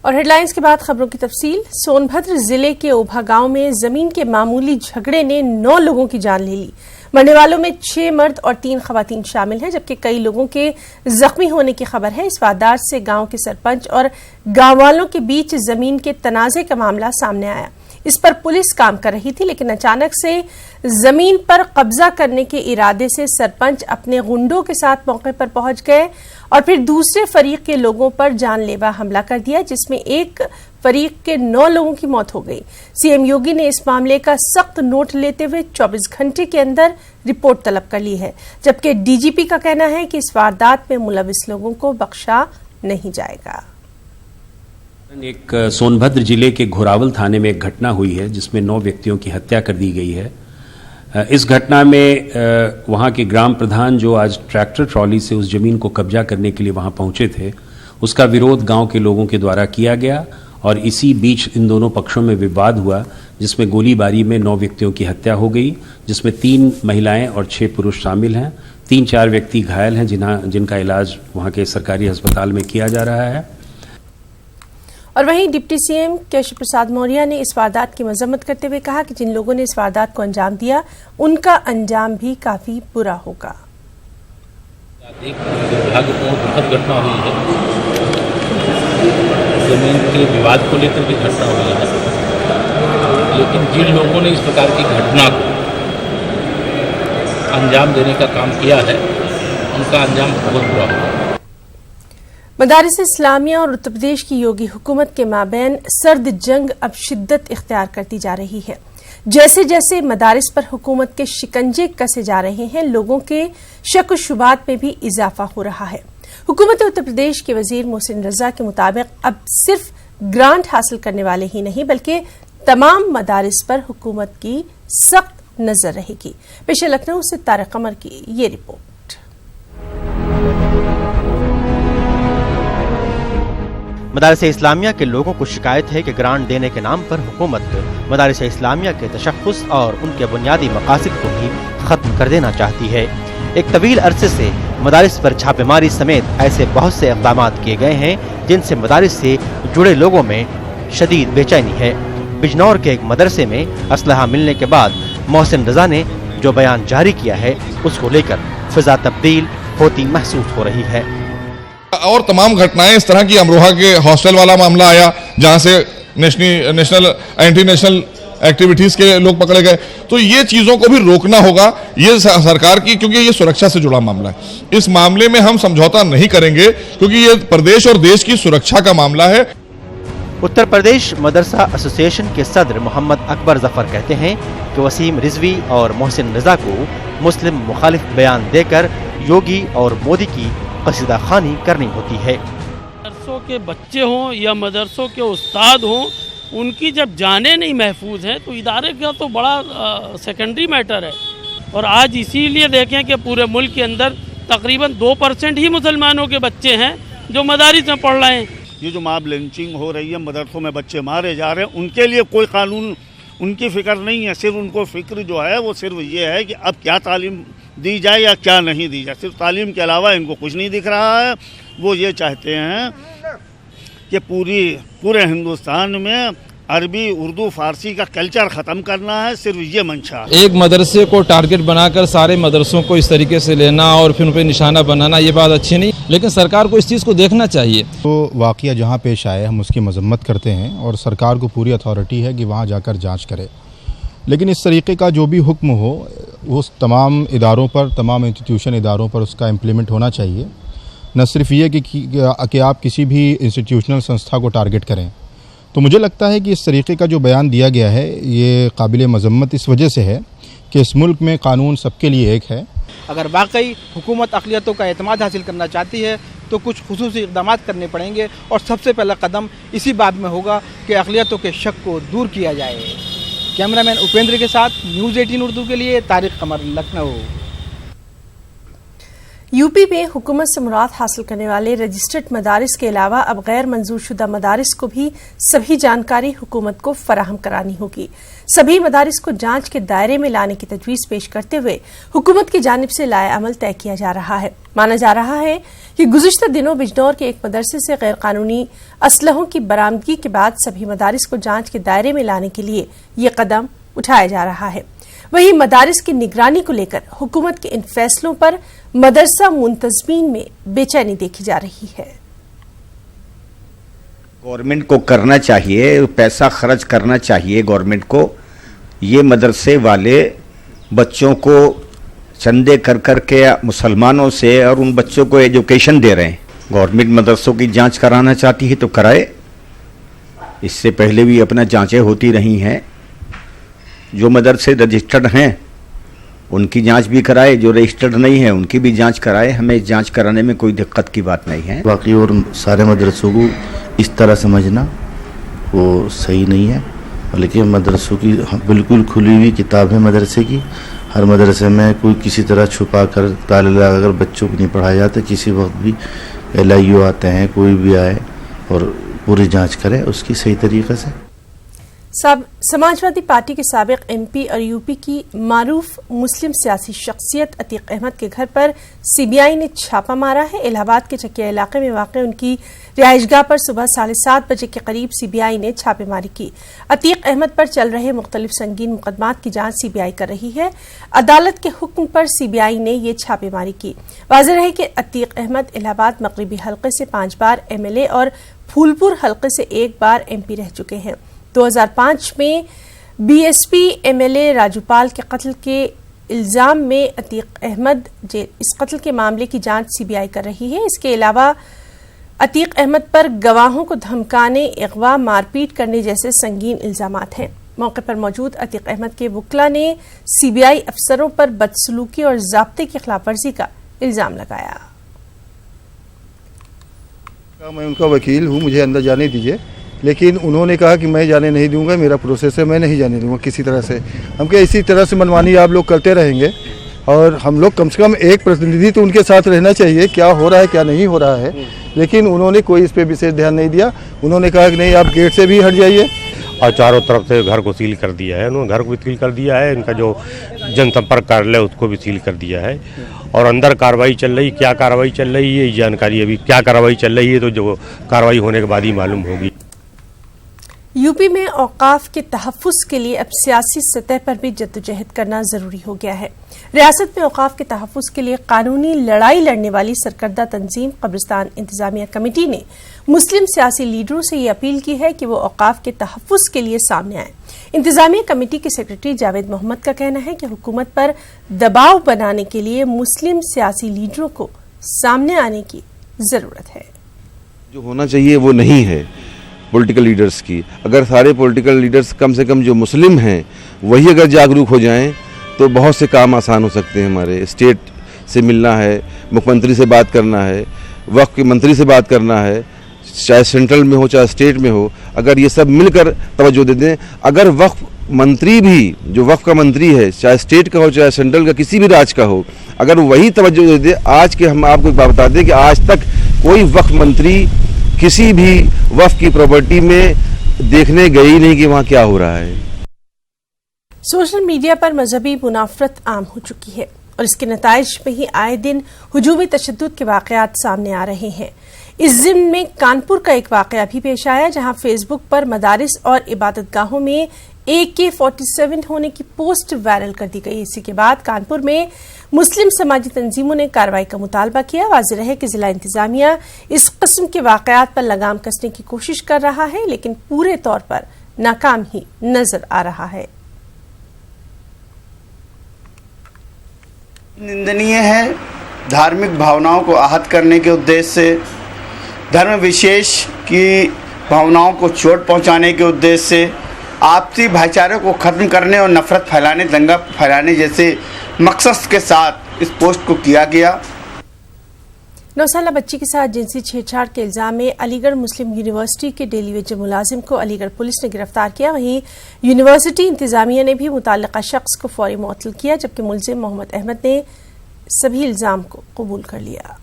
और हेडलाइंस के बाद खबरों की तफसील। सोनभद्र जिले के ओभा गांव में जमीन के मामूली झगड़े ने 9 लोगों की जान ले ली। मरने वालों में 6 मर्द और 3 खवातीन शामिल हैं, जबकि कई लोगों के जख्मी होने की खबर है। इस वारदात से गांव के सरपंच और गांव वालों के बीच जमीन के तनाजे का मामला सामने आया। इस पर पुलिस काम कर रही थी, लेकिन अचानक से जमीन पर कब्जा करने के इरादे से सरपंच अपने गुंडों के साथ मौके पर पहुंच गए और फिर दूसरे फरीक के लोगों पर जानलेवा हमला कर दिया, जिसमें एक फरीक के 9 लोगों की मौत हो गई। सीएम योगी ने इस मामले का सख्त नोट लेते हुए 24 घंटे के अंदर रिपोर्ट तलब कर ली है, जबकि डीजीपी का कहना है कि इस वारदात में मुलविस लोगों को बख्शा नहीं जाएगा। एक सोनभद्र जिले के घोरावल थाने में एक घटना हुई है जिसमें 9 व्यक्तियों की हत्या कर दी गई है। इस घटना में वहां के ग्राम प्रधान जो आज ट्रैक्टर ट्रॉली से उस जमीन को कब्जा करने के लिए वहां पहुंचे थे, उसका विरोध गांव के लोगों के द्वारा किया गया और इसी बीच इन दोनों पक्षों में विवाद हुआ, जिसमें गोलीबारी में 9 व्यक्तियों की हत्या हो गई, जिसमें 3 महिलाएं और 6 पुरुष शामिल हैं। 3-4 व्यक्ति घायल हैं जिनका इलाज वहां के सरकारी अस्पताल में किया जा रहा है। और वहीं डिप्टी सीएम केशव प्रसाद मौर्य ने इस वारदात की मजम्मत करते हुए कहा कि जिन लोगों ने इस वारदात को अंजाम दिया, उनका अंजाम भी काफी बुरा होगा। एक दुर्भाग्यपूर्ण दुखद घटना हुई है, जमीन के विवाद को लेकर भी घटना हुई है, लेकिन जिन लोगों ने इस प्रकार की घटना को अंजाम देने का काम किया है, उनका अंजाम बहुत बुरा होगा। मदारिस इस्लामिया और उत्तर प्रदेश की योगी हुकूमत के माबैन सर्द जंग अब शिद्दत इख्तियार करती जा रही है। जैसे जैसे मदारिस पर हुकूमत के शिकंजे कसे जा रहे हैं, लोगों के शक व शुबात में भी इजाफा हो रहा है। हुकूमत उत्तर प्रदेश के वजीर मोहसिन रजा के मुताबिक अब सिर्फ ग्रांट हासिल करने वाले ही नहीं, बल्कि तमाम मदारिस पर हुकूमत की सख्त नजर रहेगी। पेश लखनऊ से तारिक कमर की ये रिपोर्ट। मदारिस इस्लामिया के लोगों को शिकायत है कि ग्रांट देने के नाम पर हुकूमत मदारिस इस्लामिया के तशख्खुस और उनके बुनियादी मकासद को भी खत्म कर देना चाहती है। एक तवील अरसे से मदारिस पर छापेमारी समेत ऐसे बहुत से इक़दाम किए गए हैं जिनसे मदारिस से जुड़े लोगों में शदीद बेचैनी है। बिजनौर के एक मदरसे में असलहा मिलने के बाद मोहसिन रजा ने जो बयान जारी किया है, उसको लेकर फिजा तब्दील होती महसूस हो रही है। और तमाम घटनाएं इस तरह की, अमरोहा के हॉस्टल वाला मामला आया जहां से नेशनल एंटी नेशनल एक्टिविटीज के लोग पकड़े गए, तो ये चीजों को भी रोकना होगा ये सरकार की, क्योंकि ये सुरक्षा से जुड़ा मामला है। इस मामले में हम समझौता नहीं करेंगे क्योंकि ये प्रदेश और देश की सुरक्षा का मामला है। उत्तर प्रदेश मदरसा एसोसिएशन के सदर मोहम्मद अकबर जफर कहते हैं कि वसीम रिजवी और मोहसिन रजा को मुस्लिम मुखालिफ बयान देकर योगी और मोदी की कसीदा खानी करनी होती है। मदरसों के बच्चे हों या मदरसों के उस्ताद हों, उनकी जब जानें नहीं महफूज हैं तो इदारे का तो बड़ा सेकेंडरी मैटर है। और आज इसीलिए देखें कि पूरे मुल्क के अंदर तकरीबन 2% ही मुसलमानों के बच्चे हैं जो मदारिस में पढ़ रहे हैं। ये जो मॉब लिंचिंग हो रही है, मदरसों में बच्चे मारे जा रहे हैं, उनके लिए कोई कानून उनकी फ़िक्र नहीं है। सिर्फ उनको फ़िक्र जो है वो सिर्फ ये है कि अब क्या तालीम दी जाए या क्या नहीं दी जाए। सिर्फ तालीम के अलावा इनको कुछ नहीं दिख रहा है। वो ये चाहते हैं कि पूरे हिंदुस्तान में अरबी, उर्दू, फारसी का कल्चर ख़त्म करना है। सिर्फ ये मंशा। एक मदरसे को टारगेट बनाकर सारे मदरसों को इस तरीके से लेना और फिर उन पर निशाना बनाना, ये बात अच्छी नहीं, लेकिन सरकार को इस चीज़ को देखना चाहिए। तो वाक़या जहाँ पेश आए हम उसकी मजम्मत करते हैं और सरकार को पूरी अथॉरिटी है कि वहाँ जाकर जाँच करे, लेकिन इस तरीके का जो भी हुक्म हो उस तमाम इदारों पर, तमाम इंस्टीट्यूशन इदारों पर उसका इम्प्लीमेंट होना चाहिए। न सिर्फ ये कि आप किसी भी इंस्टीट्यूशनल संस्था को टारगेट करें। तो मुझे लगता है कि इस तरीके का जो बयान दिया गया है ये काबिल मजम्मत इस वजह से है कि इस मुल्क में कानून सबके लिए एक है। अगर वाकई हुकूमत अक़लियतों का एतमाद हासिल करना चाहती है तो कुछ खुसूसी इक़दाम करने पड़ेंगे और सबसे पहला कदम इसी बात में होगा कि अक़लियतों के शक को दूर किया जाए। कैमरामैन उपेंद्र के साथ न्यूज़ 18 उर्दू के लिए तारिक कमर, लखनऊ। यूपी में हुकूमत से मुराद हासिल करने वाले रजिस्टर्ड मदारिस के अलावा अब गैर मंजूर शुदा मदारिस को भी सभी जानकारी हुकूमत को फराहम करानी होगी। सभी मदारिस को जांच के दायरे में लाने की तजवीज पेश करते हुए हुकूमत की जानिब से लाए अमल तय किया जा रहा है। माना जा रहा है कि गुज़िश्ता दिनों बिजनौर के एक मदरसे से गैर कानूनी असलहों की बरामदगी के बाद सभी मदारिस को जांच के दायरे में लाने के लिए ये कदम उठाया जा रहा है। वहीं मदारिस की निगरानी को लेकर हुकूमत के इन फैसलों पर मदरसा मुंतजमीन में बेचैनी देखी जा रही है। गवर्नमेंट को करना चाहिए, पैसा खर्च करना चाहिए गवर्नमेंट को। ये मदरसे वाले बच्चों को चंदे कर कर के मुसलमानों से और उन बच्चों को एजुकेशन दे रहे हैं। गवर्नमेंट मदरसों की जांच कराना चाहती है तो कराए। इससे पहले भी अपना जांचें होती रही हैं। जो मदरसे रजिस्टर्ड हैं उनकी जांच भी कराए, जो रजिस्टर्ड नहीं है उनकी भी जांच कराए। हमें जांच कराने में कोई दिक्कत की बात नहीं है। बाकी और सारे मदरसों को इस तरह समझना वो सही नहीं है, बल्कि मदरसों की बिल्कुल खुली हुई किताब है मदरसे की। हर मदरसे में कोई किसी तरह छुपा कर ताले लगाकर बच्चों को नहीं पढ़ाया जाता। किसी वक्त भी LIO आते हैं, कोई भी आए और पूरी जांच करे उसकी सही तरीके से। समाजवादी पार्टी के साबिक MP और यूपी की मारूफ मुस्लिम सियासी शख्सियत अतीक अहमद के घर पर CBI ने छापा मारा है। इलाहाबाद के चकिया इलाके में वाक़ उनकी रिहाइशगाह पर सुबह 7:30 बजे के करीब CBI ने छापेमारी की। अतीक अहमद पर चल रहे मुख्तलिफ संगीन मुकदमात की जांच CBI कर रही है। अदालत के हुक्म पर CBI ने ये छापेमारी की। वाज़ेह है कि अतीक अहमद इलाहाबाद मगरिबी हल्के से 5 बार MLA और फूलपुर हल्के से 1 बार MP रह चुके हैं। 2005 में BSP MLA राजूपाल के कत्ल के इल्जाम में अतीक अहमद इस कत्ल के मामले की जांच CBI कर रही है। इसके अलावा अतीक अहमद पर गवाहों को धमकाने, अगवा, मारपीट करने जैसे संगीन इल्जामात हैं। मौके पर मौजूद अतीक अहमद के वकील ने CBI अफसरों पर बदसलूकी और ज़ाब्ते की खिलाफवर्जी का इल्जाम लगाया। मैं उनका वकील हूँ, मुझे अंदर जाने दीजिए, लेकिन उन्होंने कहा कि मैं जाने नहीं दूंगा, मेरा प्रोसेस है, मैं नहीं जाने दूंगा किसी तरह से। हम क्या इसी तरह से मनमानी आप लोग करते रहेंगे और हम लोग कम से कम एक प्रतिनिधि तो उनके साथ रहना चाहिए, क्या हो रहा है क्या नहीं हो रहा है। लेकिन उन्होंने कोई इस पर विशेष ध्यान नहीं दिया। उन्होंने कहा कि नहीं आप गेट से भी हट जाइए और चारों तरफ से घर को सील कर दिया है। उन्होंने घर को भी सील कर दिया है, इनका जो जनसंपर्क कार्यालय उसको भी सील कर दिया है और अंदर कार्रवाई चल रही। क्या कार्रवाई चल रही है ये जानकारी अभी क्या कार्रवाई चल रही है तो जो कार्रवाई होने के बाद ही मालूम होगी। यूपी में औकाफ के तहफ़्फ़ुज़ के लिए अब सियासी सतह पर भी जद्दोजहद करना जरूरी हो गया है। रियासत में औकाफ के तहफ़्फ़ुज़ के लिए कानूनी लड़ाई लड़ने वाली सरकर्दा तंजीम कब्रिस्तान इंतजामिया कमेटी ने मुस्लिम सियासी लीडरों से ये अपील की है कि वो औकाफ के तहफ़्फ़ुज़ के लिए सामने आए। इंतजामिया कमेटी के सेक्रेटरी जावेद मोहम्मद का कहना है कि हुकूमत पर दबाव बनाने के लिए मुस्लिम सियासी लीडरों को सामने आने की जरूरत है। जो होना चाहिए वो नहीं है पॉलिटिकल लीडर्स की। अगर सारे पॉलिटिकल लीडर्स कम से कम जो मुस्लिम हैं वही अगर जागरूक हो जाएं तो बहुत से काम आसान हो सकते हैं। हमारे स्टेट से मिलना है, मुख्यमंत्री से बात करना है, वक्फ के मंत्री से बात करना है, चाहे सेंट्रल में हो चाहे स्टेट में हो, अगर ये सब मिलकर तवज्जो दे दें। अगर वक्फ मंत्री भी, जो वक्फ का मंत्री है, चाहे स्टेट का हो चाहे सेंट्रल का किसी भी राज्य का हो, अगर वही तवज्जो दे दे। आज के हम आपको एक बात बता दें कि आज तक कोई वक्फ मंत्री किसी भी वक्फ की प्रॉपर्टी में देखने गई नहीं कि वहां क्या हो रहा है। सोशल मीडिया पर मजहबी मुनाफरत आम हो चुकी है और इसके नताइज में ही आए दिन हुजूमी तशद्दुद के वाकयात सामने आ रहे हैं। इस ज़िम्न में कानपुर का एक वाकया भी पेश आया जहां फेसबुक पर मदारिस और इबादतगाहों में AK-47 होने की पोस्ट वायरल कर दी गई। इसी के बाद कानपुर में मुस्लिम समाजी तंजीमों ने कार्रवाई का मुतालबा किया। वाज़ेह है कि जिला इंतजामिया इस किस्म के वाकयात पर लगाम कसने की कोशिश कर रहा है, लेकिन पूरे तौर पर नाकाम ही नजर आ रहा है। निंदनीय है। धार्मिक भावनाओं को आहत करने के उद्देश्य से, धर्म विशेष की भावनाओं को चोट पहुंचाने के उद्देश्य से, आपसी भाईचारे को ख़त्म करने और नफरत फैलाने, दंगा फैलाने जैसे मकसद के साथ इस पोस्ट को किया गया। 9 साला बच्ची के साथ जिनसी छेड़छाड़ के इल्जाम में अलीगढ़ मुस्लिम यूनिवर्सिटी के डेली वेज मुलाजिम को अलीगढ़ पुलिस ने गिरफ्तार किया। वहीं यूनिवर्सिटी इंतजामिया ने भी मुतल्लिका शख्स को फौरी मुअत्तल किया, जबकि मुलजिम मोहम्मद अहमद ने सभी इल्जाम को कबूल कर लिया।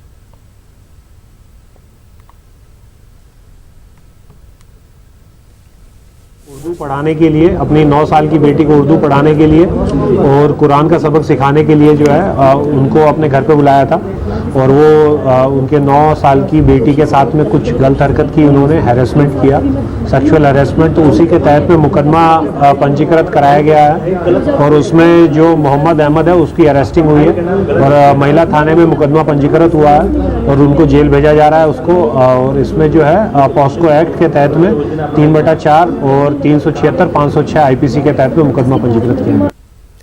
उर्दू पढ़ाने के लिए, अपनी 9 साल की बेटी को उर्दू पढ़ाने के लिए और कुरान का सबक सिखाने के लिए जो है उनको अपने घर पे बुलाया था और वो उनके 9 साल की बेटी के साथ में कुछ गलत हरकत की, उन्होंने हैरेसमेंट किया, सेक्सुअल हैरेसमेंट। तो उसी के तहत में मुकदमा पंजीकृत कराया गया है और उसमें जो मोहम्मद अहमद है उसकी अरेस्टिंग हुई है और महिला थाने में मुकदमा पंजीकृत हुआ है और उनको जेल भेजा जा रहा है उसको। और इसमें जो है पॉस्को एक्ट के तहत में 3/4 और 376, 506 आईपीसी के तहत में मुकदमा पंजीकृत किया है।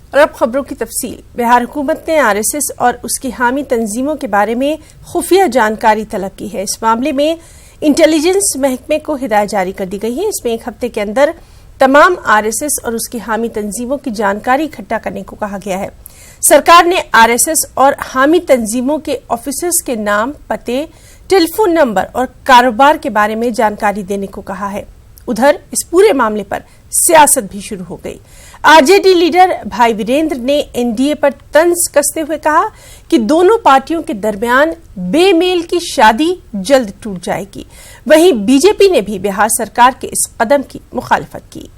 और अब खबरों की तफसील। बिहार हुकूमत ने आरएसएस और उसकी हामी तंजीमों के बारे में खुफिया जानकारी तलब की है। इस मामले में इंटेलिजेंस महकमे को हिदायत जारी कर दी गई है। इसमें 1 हफ्ते के अंदर तमाम आरएसएस और उसकी हामी तंजीमों की जानकारी इकट्ठा करने को कहा गया है। सरकार ने आरएसएस और हामी तंजीमों के ऑफिसर्स के नाम, पते, टेलीफोन नंबर और कारोबार के बारे में जानकारी देने को कहा है। उधर इस पूरे मामले पर सियासत भी शुरू हो गई। आरजेडी लीडर भाई वीरेंद्र ने एनडीए पर तंज कसते हुए कहा कि दोनों पार्टियों के दरमियान बेमेल की शादी जल्द टूट जाएगी। वहीं बीजेपी ने भी बिहार सरकार के इस कदम की मुखालफत की।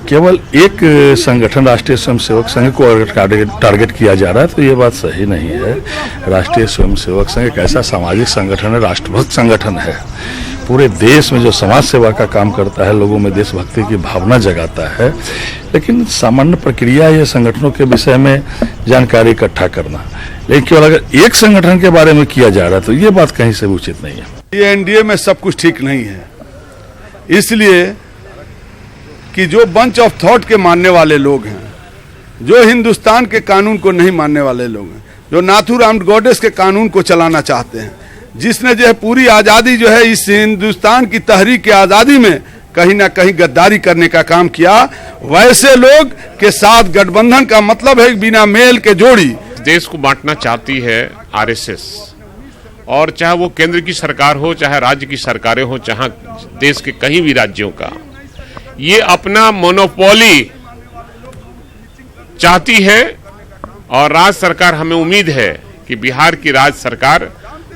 केवल एक संगठन राष्ट्रीय स्वयंसेवक संघ को अगर टारगेट किया जा रहा है तो ये बात सही नहीं है। राष्ट्रीय स्वयंसेवक संघ एक ऐसा सामाजिक संगठन है, राष्ट्रभक्त संगठन है, पूरे देश में जो समाज सेवा का काम करता है, लोगों में देशभक्ति की भावना जगाता है। लेकिन सामान्य प्रक्रिया है संगठनों के विषय में जानकारी इकट्ठा करना, लेकिन केवल अगर एक संगठन के बारे में किया जा रहा है तो ये बात कहीं से उचित नहीं है। ये एनडीए में सब कुछ ठीक नहीं है, इसलिए कि जो बंच ऑफ थॉट के मानने वाले लोग हैं, जो हिंदुस्तान के कानून को नहीं मानने वाले लोग हैं, जो नाथूराम गॉडेस के कानून को चलाना चाहते हैं, जिसने जो है पूरी आज़ादी जो है इस हिंदुस्तान की तहरीक की आज़ादी में कहीं ना कहीं गद्दारी करने का काम किया, वैसे लोग के साथ गठबंधन का मतलब है बिना मेल के जोड़ी। देश को बांटना चाहती है आरएसएस, और चाहे वो केंद्र की सरकार हो, चाहे राज्य की सरकारें हो, चाहे देश के कहीं भी राज्यों का, ये अपना मोनोपोली चाहती है। और राज्य सरकार, हमें उम्मीद है कि बिहार की राज्य सरकार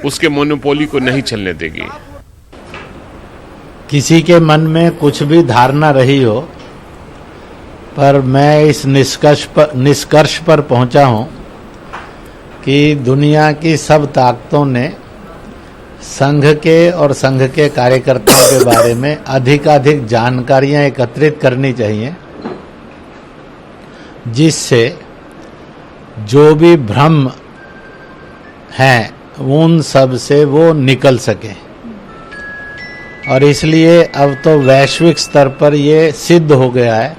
उसके मोनोपोली को नहीं चलने देगी। किसी के मन में कुछ भी धारणा रही हो, पर मैं इस निष्कर्ष पर पहुंचा हूं कि दुनिया की सब ताकतों ने संघ के और संघ के कार्यकर्ताओं के बारे में अधिकाधिक जानकारियां एकत्रित करनी चाहिए, जिससे जो भी भ्रम हैं उन सब से वो निकल सके। और इसलिए अब तो वैश्विक स्तर पर ये सिद्ध हो गया है,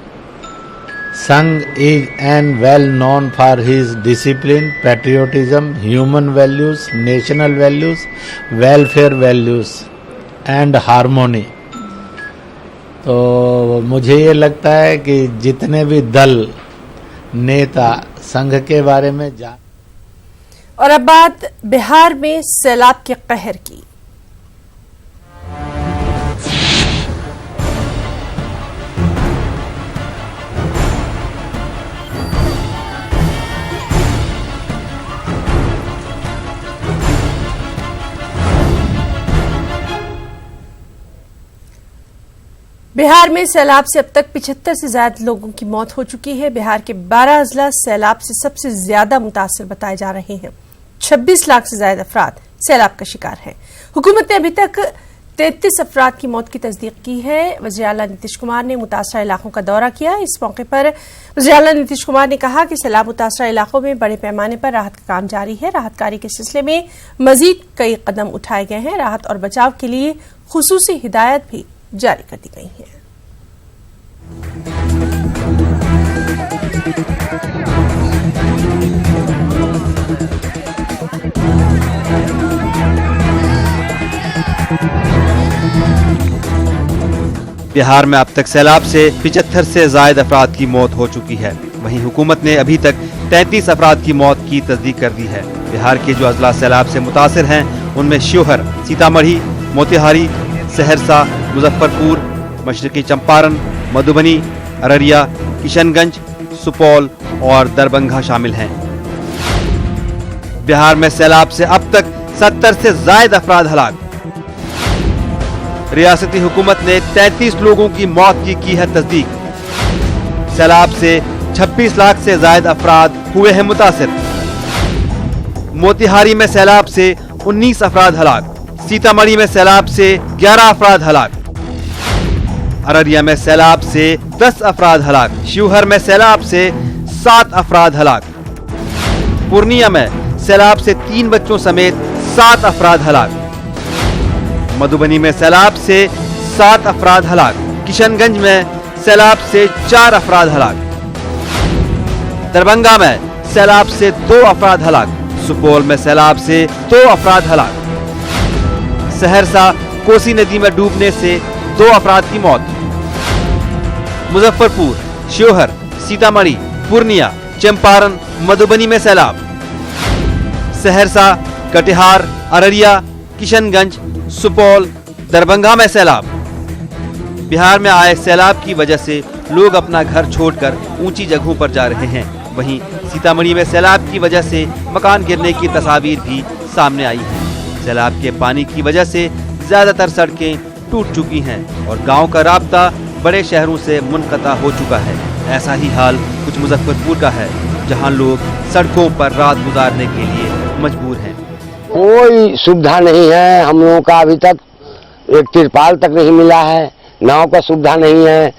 संघ is an well known for his discipline, patriotism, human values, national values, welfare values and harmony. तो मुझे ये लगता है कि जितने भी दल, नेता संघ के बारे में जान। और अब बात बिहार में सैलाब के कहर की। बिहार में सैलाब से अब तक 75 से ज्यादा लोगों की मौत हो चुकी है। बिहार के 12 अजला सैलाब से सबसे ज्यादा मुतासर बताए जा रहे हैं। 26 लाख से ज्यादा अफराद सैलाब का शिकार हैं। हुकूमत ने अभी तक 33 अफराद की मौत की तस्दीक की है। वज़ीर आला नीतीश कुमार ने मुतासरा इलाकों का दौरा किया। इस मौके पर वज़ीर आला नीतीश कुमार ने कहा कि सैलाब मुतासरा इलाकों में बड़े पैमाने पर राहत का काम जारी है। राहत कार्य के सिलसिले में मजीद कई कदम उठाए गए हैं। राहत और बचाव के लिए खुसूसी हिदायत भी जारी कर दी गई है। बिहार में अब तक सैलाब से 75 से ज्यादा अफराद की मौत हो चुकी है। वहीं हुकूमत ने अभी तक 33 अफराद की मौत की तस्दीक कर दी है। बिहार के जो अजला सैलाब से मुतासिर हैं उनमें शिवहर, सीतामढ़ी, मोतिहारी, सहरसा, मुजफ्फरपुर, मशरकी चंपारण, मधुबनी, अररिया, किशनगंज, सुपौल और दरभंगा शामिल हैं। बिहार में सैलाब से अब तक 70 से ज्यादा अफराद हलाक। रियासती हुकूमत ने 33 लोगों की मौत की है तस्दीक। सैलाब से 26 लाख से ज्यादा अफराद हुए हैं मुतासिर। मोतिहारी में सैलाब से 19 अफराद हलाक। सीतामढ़ी में सैलाब से 11 अफराद हलाक। अररिया में सैलाब से 10 अफराद हलाक। शिवहर में सैलाब से 7 अफराद हलाक। पूर्णिया में सैलाब से 3 बच्चों समेत 7 अफराद हलाक। मधुबनी में सैलाब से 7 अफराद हलाक। किशनगंज में सैलाब से 4 अफराद हलाक। दरभंगा में सैलाब से 2 अफराद हलाक। सुपौल में सैलाब से 2 अफराद हलाक। सहरसा कोसी नदी में डूबने से 2 अफराद की मौत। मुजफ्फरपुर, शिवहर, सीतामढ़ी, पूर्णिया, चंपारण, मधुबनी में सैलाब। सहरसा, कटिहार, अररिया, किशनगंज, सुपौल, दरभंगा में सैलाब। बिहार में आए सैलाब की वजह से लोग अपना घर छोड़कर ऊंची जगहों पर जा रहे हैं। वहीं सीतामढ़ी में सैलाब की वजह से मकान गिरने की तस्वीर भी सामने आई है। सैलाब के पानी की वजह से ज्यादातर सड़कें टूट चुकी हैं और गांव का राब्ता बड़े शहरों से मुनक़ता हो चुका है। ऐसा ही हाल कुछ मुजफ्फरपुर का है, जहां लोग सड़कों पर रात गुजारने के लिए मजबूर हैं। कोई सुविधा नहीं है हम लोगों का, अभी तक एक तिरपाल तक नहीं मिला है, नाव का सुविधा नहीं है,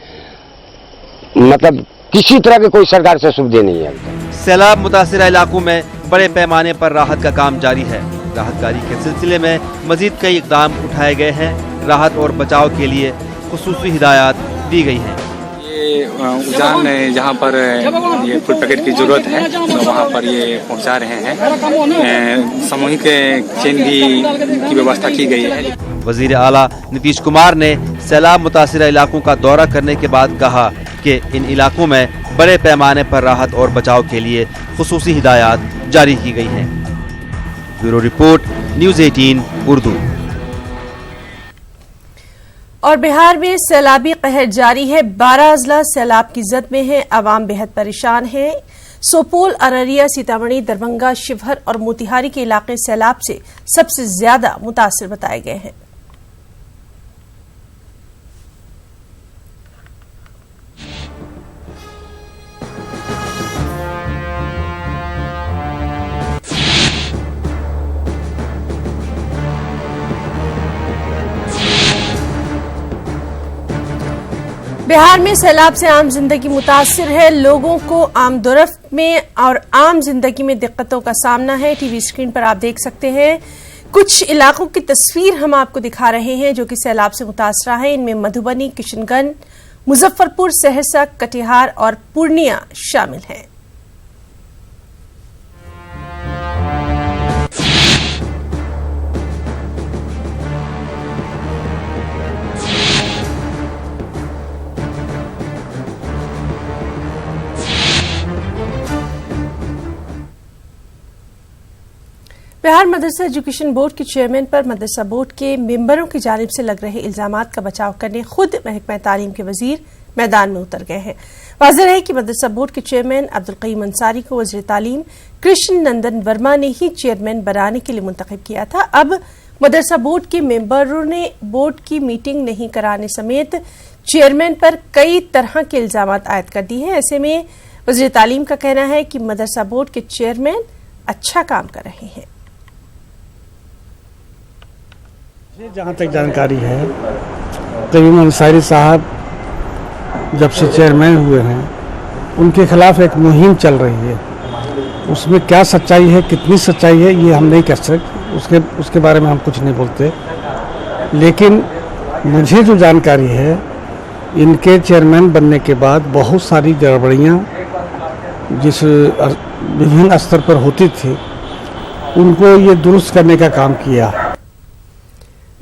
मतलब किसी तरह की कोई सरकार से सुविधा नहीं है। सैलाब मुतासिर इलाकों में बड़े पैमाने पर राहत का काम जारी है। राहत कार्य के सिलसिले में मजीद कई इकदाम उठाए गए हैं। राहत और बचाव के लिए खुसूसी हिदायत दी गई हैं। ये उजान जहाँ पर ये फूड पैकेट की जरूरत है तो वहाँ पर ये पहुँचा रहे हैं। सामूहिक चेन भी की व्यवस्था की गई है। वजीर आला नीतीश कुमार ने सैलाब मुतासिर इलाकों का दौरा करने के बाद कहा कि इन इलाकों में बड़े पैमाने पर राहत और बचाव के लिए खुसूसी हिदायत जारी की गई हैं। Bureau report, news 18 Urdu. और बिहार में सैलाबी कहर जारी है। 12 अजला सैलाब की जद में है। अवाम बेहद परेशान है। सुपौल, अररिया, सीतामढ़ी, दरभंगा, शिवहर और मोतिहारी के इलाके सैलाब से सबसे ज्यादा मुतासिर बताए गए हैं। बिहार में सैलाब से आम जिंदगी मुतासिर है। लोगों को आमदोरफ्त में और आम जिंदगी में दिक्कतों का सामना है। टीवी स्क्रीन पर आप देख सकते हैं कुछ इलाकों की तस्वीर हम आपको दिखा रहे हैं जो कि सैलाब से मुतासरा है। इनमें मधुबनी, किशनगंज, मुजफ्फरपुर, सहरसा, कटिहार और पूर्णिया शामिल हैं। बिहार मदरसा एजुकेशन बोर्ड के चेयरमैन पर मदरसा बोर्ड के मेंबरों की जानिब से लग रहे इल्जामात का बचाव करने खुद महकमा तालीम के वजीर मैदान में उतर गए हैं। वाज़ेह है कि मदरसा बोर्ड के चेयरमैन अब्दुल क़य्यूम अंसारी को वज़ीर तालीम कृष्ण नंदन वर्मा ने ही चेयरमैन बनाने के लिए मुंतखब किया था। अब मदरसा बोर्ड के मेंबरों ने बोर्ड की मीटिंग नहीं कराने समेत चेयरमैन पर कई तरह के इल्जामात आयद कर दिए हैं। ऐसे में वज़ीर तालीम का कहना है कि मदरसा बोर्ड के चेयरमैन अच्छा काम कर रहे हैं। जहाँ तक जानकारी है क़य्यूम अंसारी साहब जब से चेयरमैन हुए हैं उनके खिलाफ एक मुहिम चल रही है। उसमें क्या सच्चाई है, कितनी सच्चाई है, ये हम नहीं कह सकते, उसके बारे में हम कुछ नहीं बोलते। लेकिन मुझे जो जानकारी है इनके चेयरमैन बनने के बाद बहुत सारी गड़बड़ियाँ जिस विभिन्न स्तर पर होती थी उनको ये दुरुस्त करने का काम किया।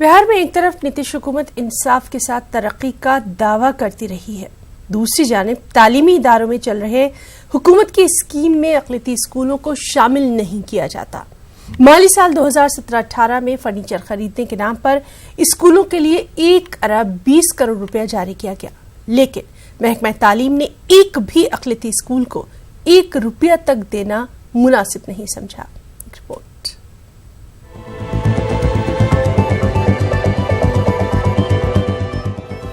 बिहार में एक तरफ नीतीश हुकूमत इंसाफ के साथ तरक्की का दावा करती रही है, दूसरी जानिब तालीमी इदारों में चल रहे हुकूमत की स्कीम में अक़लियती स्कूलों को शामिल नहीं किया जाता। माली साल 2017-18 में फर्नीचर खरीदने के नाम पर स्कूलों के लिए 1 अरब 20 करोड़ रुपया जारी किया गया, लेकिन महकमा तालीम ने एक भी अक़लियती स्कूल को 1 रुपया तक देना मुनासिब नहीं समझा। रिपोर्ट।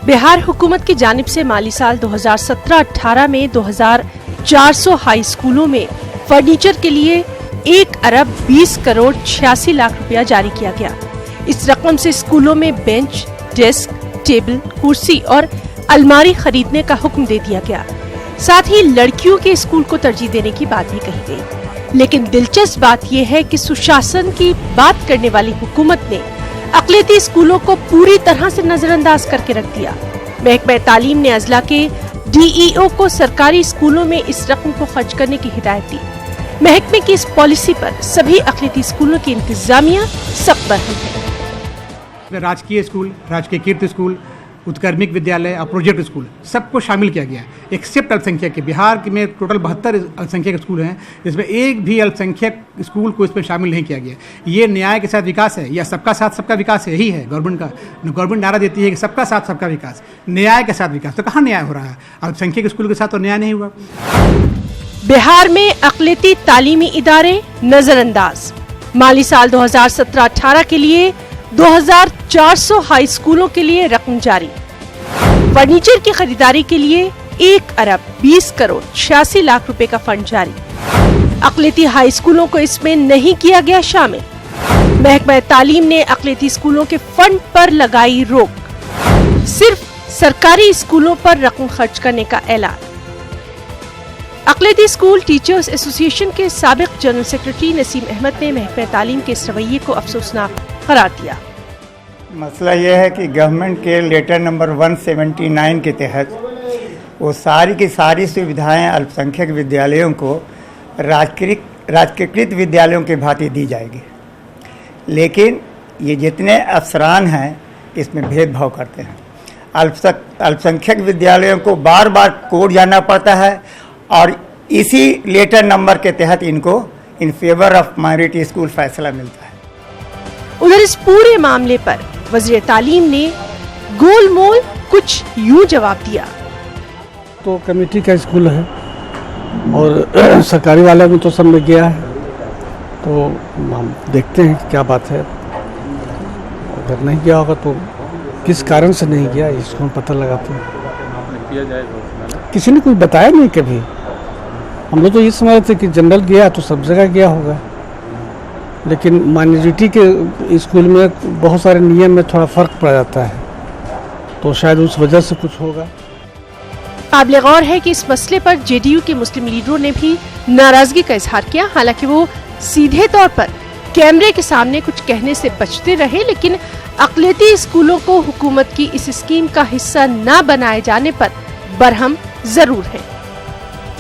बिहार हुकूमत की जानिब से माली साल 2017-18 में 2400 हाई स्कूलों में फर्नीचर के लिए 1 अरब 20 करोड़ 86 लाख रुपया जारी किया गया। इस रकम से स्कूलों में बेंच, डेस्क, टेबल, कुर्सी और अलमारी खरीदने का हुक्म दे दिया गया। साथ ही लड़कियों के स्कूल को तरजीह देने की बात भी कही गई। लेकिन दिलचस्प बात यह है कि सुशासन की बात करने वाली हुकूमत ने अक़लियती स्कूलों को पूरी तरह से नजरअंदाज करके रख दिया। महकमा तालीम ने अजला के DEO को सरकारी स्कूलों में इस रकम को खर्च करने की हिदायत दी। महकमे की इस पॉलिसी पर सभी अक़लियती स्कूलों की इंतजामिया सख्त बरहम है। राजकीय स्कूल, राजकीय कीर्ति स्कूल, उत्कर्मिक विद्यालय और प्रोजेक्ट स्कूल सबको शामिल किया गया, एक्सेप्ट अल्पसंख्यक के। बिहार में टोटल 72 अल्पसंख्यक स्कूल हैं, जिसमें एक भी अल्पसंख्यक स्कूल को इसमें शामिल नहीं किया गया। ये न्याय के साथ विकास है, या सबका साथ सबका विकास यही है गवर्नमेंट का। गवर्नमेंट नारा देती है कि सबका साथ सबका विकास, न्याय के साथ विकास। तो कहाँ न्याय हो रहा है? अल्पसंख्यक स्कूल के साथ तो न्याय नहीं हुआ। बिहार में अक़लियती तालीमी इदारे नजरअंदाज। माली साल 2017-18 के लिए 2400 हाई स्कूलों के लिए रकम जारी। फर्नीचर की खरीदारी के लिए 1 अरब 20 करोड़ 86 लाख रुपए का फंड जारी। अक़लियती हाई स्कूलों को इसमें नहीं किया गया शामिल। महकमा तालीम ने अक़लियती स्कूलों के फंड पर लगाई रोक। सिर्फ सरकारी स्कूलों पर रकम खर्च करने का ऐलान। अक़लियती स्कूल टीचर्स एसोसिएशन के साबिक जनरल सेक्रेटरी नसीम अहमद ने महकमा तालीम के इस रवैये को अफसोसनाक करार दिया। मसला यह है कि गवर्नमेंट के लेटर नंबर 179 के तहत वो सारी की सारी सुविधाएं अल्पसंख्यक विद्यालयों को राजकीयकृत विद्यालयों के भांति दी जाएगी, लेकिन ये जितने अफसरान हैं इसमें भेदभाव करते हैं। अल्पसंख्यक विद्यालयों को बार बार कोर्ट जाना पड़ता है और इसी लेटर नंबर के तहत इनको in favour of minority school फैसला मिलता है। उधर इस पूरे मामले पर वज़ीर तालीम ने गोलमोल कुछ यूं जवाब दिया। तो कमेटी का स्कूल है और सरकारी वाले में तो सब में गया है, तो हम देखते हैं कि क्या बात है। अगर नहीं गया होगा तो किस कारण से नहीं गया इसको हम पता लगाते हैं। किसी ने कुछ बताया नहीं कभी। हम लोग तो ये समझते थे कि जनरल गया तो सब जगह गया होगा, लेकिन माइनॉरिटी के स्कूल में बहुत सारे नियम में थोड़ा फर्क पड़ जाता है, तो शायद उस वजह से कुछ होगा। काबिल गौर है कि इस मसले पर JDU के मुस्लिम लीडरों ने भी नाराजगी का इजहार किया। हालांकि वो सीधे तौर पर कैमरे के सामने कुछ कहने से बचते रहे, लेकिन अक़लियती स्कूलों को हुकूमत की इस स्कीम का हिस्सा न बनाए जाने पर बरहम जरूर है।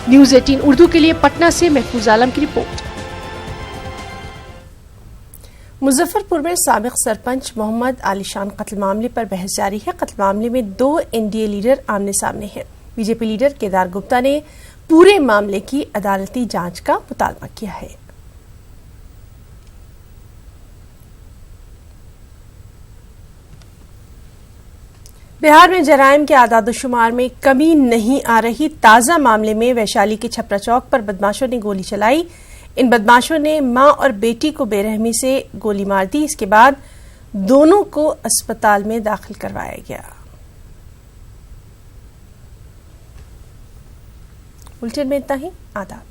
न्यूज़ 18 उर्दू के लिए पटना से महफूज आलम की रिपोर्ट। मुजफ्फरपुर में साबिक सरपंच मोहम्मद आलीशान कत्ल मामले पर बहस जारी है। कत्ल मामले में 2 NDA लीडर आमने सामने हैं। बीजेपी लीडर केदार गुप्ता ने पूरे मामले की अदालती जांच का मुतालबा किया है। बिहार में जराइम के आदादोशुमार में कमी नहीं आ रही। ताजा मामले में वैशाली के छपरा चौक पर बदमाशों ने गोली चलाई। इन बदमाशों ने मां और बेटी को बेरहमी से गोली मार दी। इसके बाद दोनों को अस्पताल में दाखिल करवाया गया। बुलेटिन में इतना ही। आदाब।